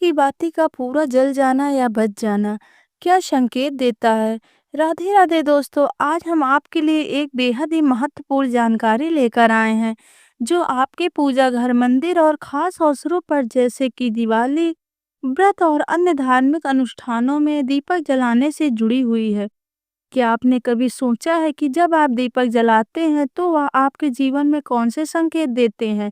की बाती का पूरा जल जाना या बच जाना क्या संकेत देता है? राधे राधे दोस्तों, आज हम आपके लिए एक बेहद ही महत्वपूर्ण जानकारी लेकर आए हैं जो आपके पूजा घर, मंदिर और खास अवसरों पर जैसे कि दिवाली, व्रत और अन्य धार्मिक अनुष्ठानों में दीपक जलाने से जुड़ी हुई है। क्या आपने कभी सोचा है कि जब आप दीपक जलाते हैं तो वह आपके जीवन में कौन से संकेत देते हैं?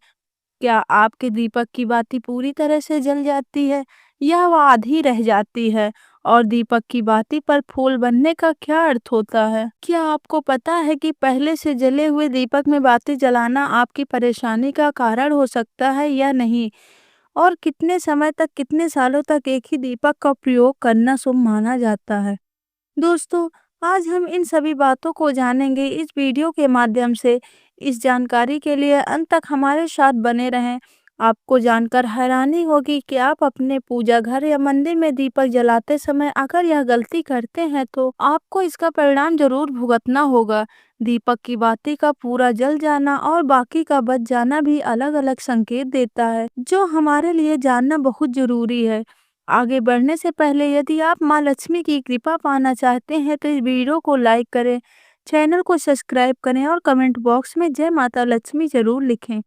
क्या आपके दीपक की बाती पूरी तरह से जल जाती है या वह आधी रह जाती है? और दीपक की बाती पर फूल बनने का क्या अर्थ होता है? क्या आपको पता है कि पहले से जले हुए दीपक में बाती जलाना आपकी परेशानी का कारण हो सकता है या नहीं? और कितने समय तक, कितने सालों तक एक ही दीपक का प्रयोग करना शुभ माना जाता है? दोस्तों, आज हम इन सभी बातों को जानेंगे इस वीडियो के माध्यम से। इस जानकारी के लिए अंत तक हमारे साथ बने रहें। आपको जानकर हैरानी होगी कि आप अपने पूजा घर या मंदिर में दीपक जलाते समय अगर यह गलती करते हैं तो आपको इसका परिणाम जरूर भुगतना होगा। दीपक की बाती का पूरा जल जाना और बाकी का बच जाना भी अलग अलग संकेत देता है जो हमारे लिए जानना बहुत जरूरी है। आगे बढ़ने से पहले यदि आप माँ लक्ष्मी की कृपा पाना चाहते हैं तो इस वीडियो को लाइक करें, चैनल को सब्सक्राइब करें और कमेंट बॉक्स में जय माता लक्ष्मी जरूर लिखें।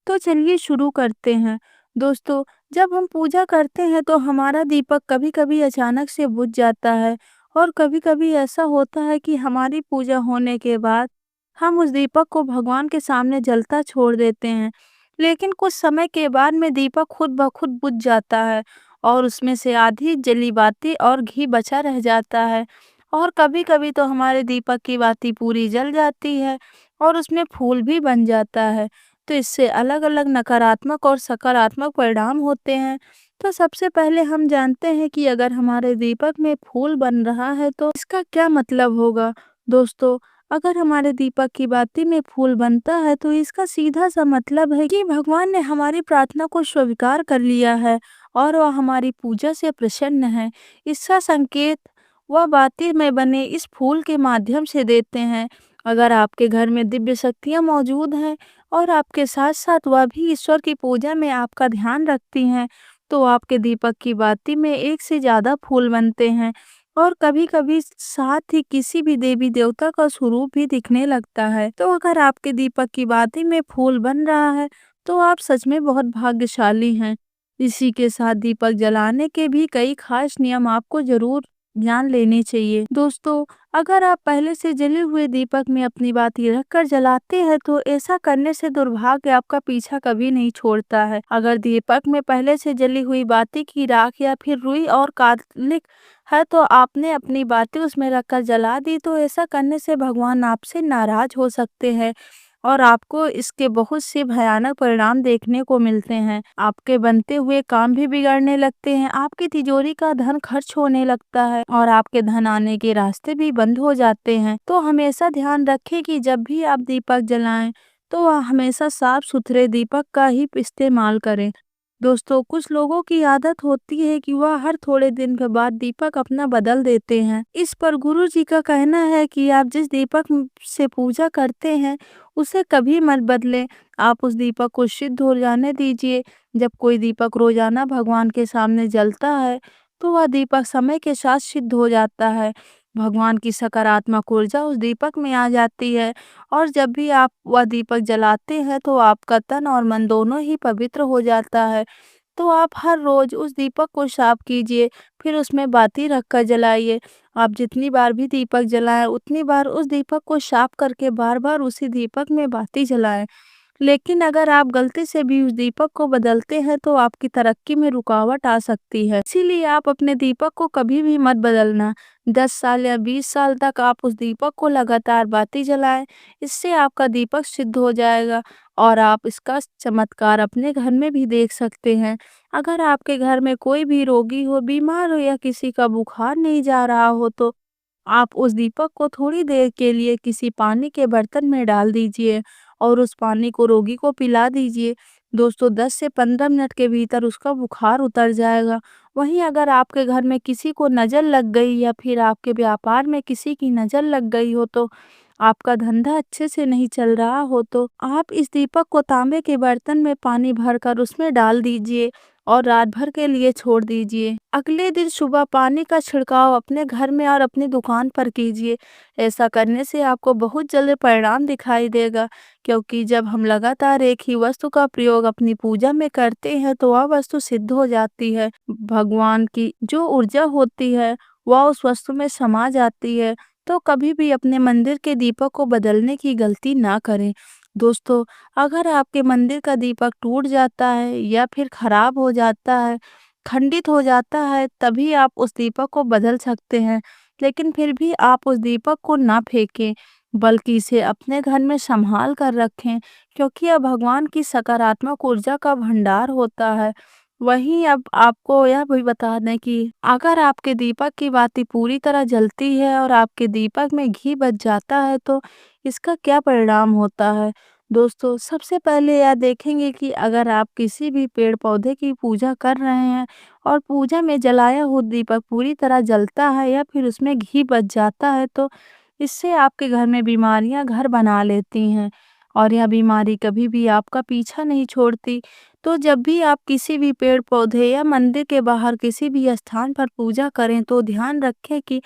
तो चलिए शुरू करते हैं। दोस्तों, जब हम पूजा करते हैं तो हमारा दीपक कभी-कभी अचानक से बुझ जाता है और कभी-कभी ऐसा होता है कि हमारी पूजा होने के बाद हम उस दीपक को भगवान के सामने जलता छोड़ देते हैं। लेकिन कुछ समय के बाद में दीपक खुद ब खुद बुझ जाता है और उसमें से आधी जली बाती और घी बचा रह जाता है। और कभी-कभी तो हमारे दीपक की बाती पूरी जल जाती है और उसमें फूल भी बन जाता है। तो इससे अलग-अलग नकारात्मक और सकारात्मक परिणाम होते हैं। तो सबसे पहले हम जानते हैं कि अगर हमारे दीपक में फूल बन रहा है तो इसका क्या मतलब होगा। दोस्तों, अगर हमारे दीपक की बाती में फूल बनता है तो इसका सीधा सा मतलब है कि भगवान ने हमारी प्रार्थना को स्वीकार कर लिया है और वह हमारी पूजा से प्रसन्न है। इसका संकेत वह बाती में बने इस फूल के माध्यम से देते हैं। अगर आपके घर में दिव्य शक्तियाँ मौजूद हैं और आपके साथ-साथ वह भी ईश्वर की पूजा में आपका ध्यान रखती हैं, तो आपके दीपक की बाती में एक से ज़्यादा फूल बनते हैं और कभी-कभी साथ ही किसी भी देवी-देवता का स्वरूप भी दिखने लगता है। तो अगर आपके दीपक की बाती में फूल बन रहा है, तो आप सच में बहुत भाग्यशाली हैं। इसी के साथ दीपक जलाने के भी कई खास नियम आपको ज़रूर जान लेने चाहिए। दोस्तों, अगर आप पहले से जले हुए दीपक में अपनी बाती रखकर जलाते हैं तो ऐसा करने से दुर्भाग्य आपका पीछा कभी नहीं छोड़ता है। अगर दीपक में पहले से जली हुई बाती की राख या फिर रुई और कालिक है तो आपने अपनी बाती उसमें रखकर जला दी तो ऐसा करने से भगवान आपसे नाराज हो सकते हैं और आपको इसके बहुत से भयानक परिणाम देखने को मिलते हैं। आपके बनते हुए काम भी बिगड़ने लगते हैं, आपकी तिजोरी का धन खर्च होने लगता है और आपके धन आने के रास्ते भी बंद हो जाते हैं। तो हमेशा ध्यान रखें कि जब भी आप दीपक जलाएं तो वह हमेशा साफ सुथरे दीपक का ही इस्तेमाल करें। दोस्तों, कुछ लोगों की आदत होती है कि वह हर थोड़े दिन के बाद दीपक अपना बदल देते हैं। इस पर गुरु जी का कहना है कि आप जिस दीपक से पूजा करते हैं उसे कभी मत बदलें। आप उस दीपक को शुद्ध हो जाने दीजिए। जब कोई दीपक रोजाना भगवान के सामने जलता है तो वह दीपक समय के साथ सिद्ध हो जाता है। भगवान की सकारात्मक ऊर्जा उस दीपक में आ जाती है और जब भी आप वह दीपक जलाते हैं तो आपका तन और मन दोनों ही पवित्र हो जाता है। तो आप हर रोज उस दीपक को साफ कीजिए, फिर उसमें बाती रखकर जलाइए। आप जितनी बार भी दीपक जलाएं उतनी बार उस दीपक को साफ करके बार बार उसी दीपक में बाती जलाएं। लेकिन अगर आप गलती से भी उस दीपक को बदलते हैं तो आपकी तरक्की में रुकावट आ सकती है। इसीलिए आप अपने दीपक को कभी भी मत बदलना। 10 साल या 20 साल तक आप उस दीपक को लगातार बाती जलाएं। इससे आपका दीपक सिद्ध हो जाएगा और आप इसका चमत्कार अपने घर में भी देख सकते हैं। अगर आपके घर में कोई भी रोगी हो, बीमार हो या किसी का बुखार नहीं जा रहा हो तो आप उस दीपक को थोड़ी देर के लिए किसी पानी के बर्तन में डाल दीजिए और उस पानी को रोगी को पिला दीजिए। दोस्तों, 10 से 15 मिनट के भीतर उसका बुखार उतर जाएगा। वहीं अगर आपके घर में किसी को नज़र लग गई या फिर आपके व्यापार में किसी की नज़र लग गई हो तो आपका धंधा अच्छे से नहीं चल रहा हो तो आप इस दीपक को तांबे के बर्तन में पानी भरकर उसमें डाल दीजिए और रात भर के लिए छोड़ दीजिए। अगले दिन सुबह पानी का छिड़काव अपने घर में और अपनी दुकान पर कीजिए। ऐसा करने से आपको बहुत जल्द परिणाम दिखाई देगा, क्योंकि जब हम लगातार एक ही वस्तु का प्रयोग अपनी पूजा में करते हैं तो वह वस्तु सिद्ध हो जाती है। भगवान की जो ऊर्जा होती है वह उस वस्तु में समा जाती है। तो कभी भी अपने मंदिर के दीपक को बदलने की गलती ना करें। दोस्तों, अगर आपके मंदिर का दीपक टूट जाता है या फिर खराब हो जाता है, खंडित हो जाता है, तभी आप उस दीपक को बदल सकते हैं। लेकिन फिर भी आप उस दीपक को ना फेंकें, बल्कि इसे अपने घर में संभाल कर रखें, क्योंकि यह भगवान की सकारात्मक ऊर्जा का भंडार होता है। वहीं अब आपको यह भी बता दें कि अगर आपके दीपक की बाती पूरी तरह जलती है और आपके दीपक में घी बच जाता है, तो इसका क्या परिणाम होता है। दोस्तों, सबसे पहले यह देखेंगे कि अगर आप किसी भी पेड़ पौधे की पूजा कर रहे हैं और पूजा में जलाया हुआ दीपक पूरी तरह जलता है या फिर उसमें घी बच जाता है, तो इससे आपके घर में बीमारियां घर बना लेती हैं और यह बीमारी कभी भी आपका पीछा नहीं छोड़ती। तो जब भी आप किसी भी पेड़ पौधे या मंदिर के बाहर किसी भी स्थान पर पूजा करें, तो ध्यान रखें कि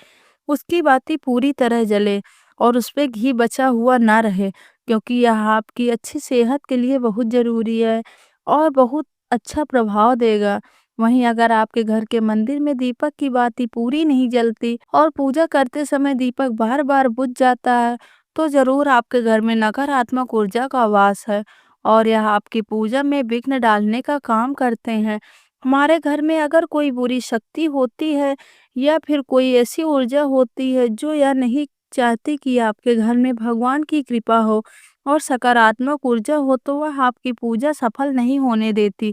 उसकी बाती पूरी तरह जले और उस पे घी बचा हुआ ना रहे, क्योंकि यह आपकी अच्छी सेहत के लिए बहुत ज़रूरी है और बहुत अच्छा प्रभाव देगा। वहीं अगर आपके घर के मंदिर में दीपक की बाती पूरी नहीं जलती और पूजा करते समय दीपक बार-बार बुझ जाता है, तो ज़रूर आपके घर में नकारात्मक ऊर्जा का वास है और यह आपकी पूजा में विघ्न डालने का काम करते हैं। हमारे घर में अगर कोई बुरी शक्ति होती है या फिर कोई ऐसी ऊर्जा होती है जो यह नहीं चाहती कि आपके घर में भगवान की कृपा हो और सकारात्मक ऊर्जा हो, तो वह आपकी पूजा सफल नहीं होने देती,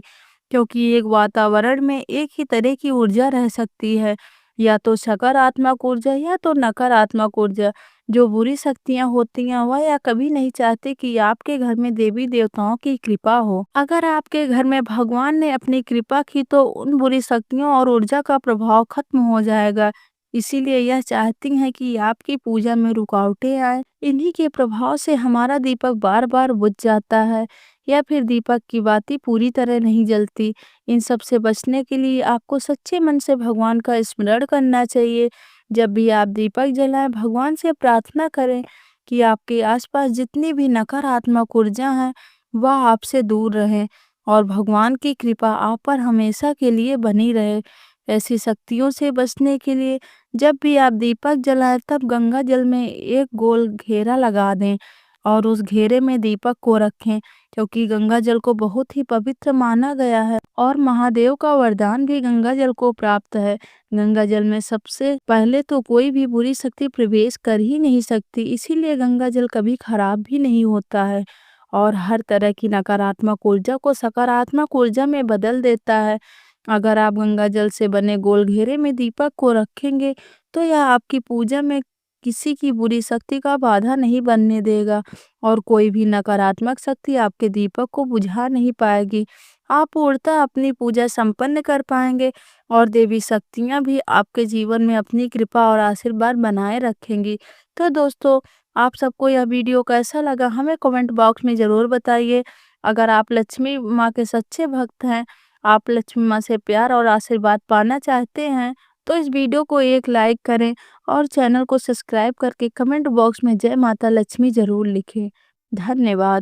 क्योंकि एक वातावरण में एक ही तरह की ऊर्जा रह सकती है, या तो सकारात्मक ऊर्जा या तो नकारात्मक ऊर्जा। जो बुरी शक्तियां होती हैं वह या कभी नहीं चाहते कि आपके घर में देवी देवताओं की कृपा हो। अगर आपके घर में भगवान ने अपनी कृपा की तो उन बुरी शक्तियों और ऊर्जा का प्रभाव खत्म हो जाएगा। इसीलिए यह चाहती हैं कि आपकी पूजा में रुकावटें आए। इन्हीं के प्रभाव से हमारा दीपक बार बार बुझ जाता है या फिर दीपक की बाती पूरी तरह नहीं जलती। इन सब से बचने के लिए आपको सच्चे मन से भगवान का स्मरण करना चाहिए। जब भी आप दीपक जलाएं, भगवान से प्रार्थना करें कि आपके आसपास जितनी भी नकारात्मक ऊर्जा हैं वह आपसे दूर रहें और भगवान की कृपा आप पर हमेशा के लिए बनी रहे। ऐसी शक्तियों से बचने के लिए जब भी आप दीपक जलाएं, तब गंगा जल में एक गोल घेरा लगा दें और उस घेरे में दीपक को रखें, क्योंकि गंगा जल को बहुत ही पवित्र माना गया है और महादेव का वरदान भी गंगा जल को प्राप्त है। गंगा जल में सबसे पहले तो कोई भी बुरी शक्ति प्रवेश कर ही नहीं सकती, इसीलिए गंगा जल कभी खराब भी नहीं होता है और हर तरह की नकारात्मक ऊर्जा को सकारात्मक ऊर्जा में बदल देता है। अगर आप गंगा जल से बने गोल घेरे में दीपक को रखेंगे, तो यह आपकी पूजा में किसी की बुरी शक्ति का बाधा नहीं बनने देगा और कोई भी नकारात्मक शक्ति आपके दीपक को बुझा नहीं पाएगी। आप पूर्णतः अपनी पूजा संपन्न कर पाएंगे और देवी शक्तियां भी आपके जीवन में अपनी कृपा और आशीर्वाद बनाए रखेंगी। तो दोस्तों, आप सबको यह वीडियो कैसा लगा हमें कमेंट बॉक्स में ज़रूर बताइए। अगर आप लक्ष्मी माँ के सच्चे भक्त हैं, आप लक्ष्मी माँ से प्यार और आशीर्वाद पाना चाहते हैं, तो इस वीडियो को एक लाइक करें और चैनल को सब्सक्राइब करके कमेंट बॉक्स में जय माता लक्ष्मी ज़रूर लिखें। धन्यवाद।